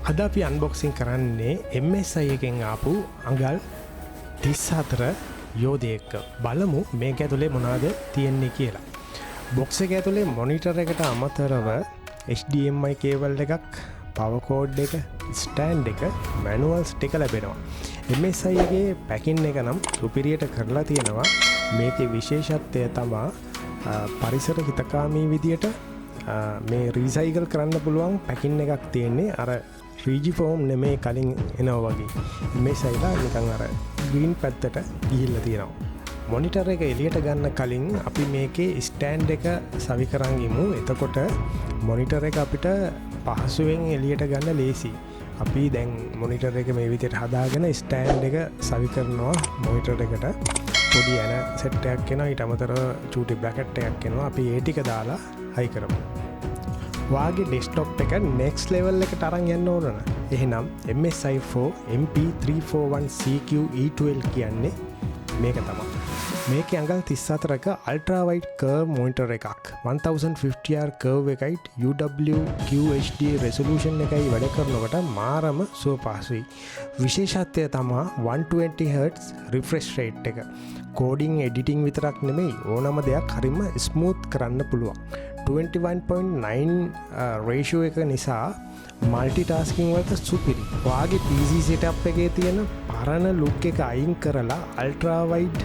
අද අපි අන්බොක්සින් කරන්නේ MSI එකෙන් ආපු අඟල් 34 යෝධයක. බලමු මේක ඇතුලේ මොනවද තියෙන්නේ කියලා. බොක්ස් එක ඇතුලේ මොනිටර් එකට අමතරව HDMI කේබල් එකක්, පවර් කෝඩ් එක, ස්ටෑන්ඩ් එක, මැනුවල්ස් ටික ලැබෙනවා. MSI එකේ පැකින් එක නම් සුපිරියට කරලා තියෙනවා. මේකේ විශේෂත්වය තමයි පරිසර හිතකාමී විදියට මේ රීසයිකල් කරන්න පුළුවන් පැකින් එකක් තියෙන්නේ. අර රීජිෆෝම් නෙමේ කලින් එනවා වගේ. මේ සයිලා නිකන් අර ග්‍රීන් පැත්තට ගිහිල්ලා තියෙනවා. මොනිටර් එක එළියට ගන්න කලින් අපි මේකේ ස්ටෑන්ඩ් එක සවි කරන් ඉමු. එතකොට මොනිටර් එක අපිට පහසුවෙන් එළියට ගන්න ලේසි. අපි දැන් මොනිටර් එක මේ විදිහට හදාගෙන ස්ටෑන්ඩ් එක සවි කරනවා මොනිටර් එකට. පොඩි ඇන සෙට් එකක් එනවා. ඊට අමතරව චූටි බ්‍රැකට් එකක් එනවා. අපි ඒ ටික දාලා හයි කරමු. වාගේ ඩෙස්ක්ටොප් එක next level එකට අරන් යන්න ඕන නම් එහෙනම් MSI4 MP341CQ E12 කියන්නේ මේක තමයි. මේකේ අඟල් 34ක ultra wide curve monitor එකක් 1050R curve එකයි UW QHD resolution එකයි වැඩ කරනකොට මාරම සුවපහසුයි. විශේෂත්වය තමයි 120Hz refresh rate එක. කෝඩින් එඩිටිංగ్ විතරක් නෙමෙයි ඕනම දෙයක් හරිම ස්මූත් කරන්න පුළුවන්. 21.9 රේෂෝ එක නිසා මල්ටිටාස්කින් වලට සුපිරි. ඔයාගේ PC setup එකේ තියෙන පරණ ලුක් එක අයින් කරලා අල්ට්‍රා වයිඩ්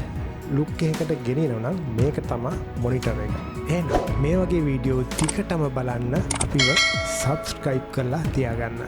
ලුක් එකකට ගෙනියනවා නම් මේක තමයි මොනිටර් එක. එහෙනම් මේ වගේ වීඩියෝ ටිකටම බලන්න අපිව subscribe කරලා තියාගන්න.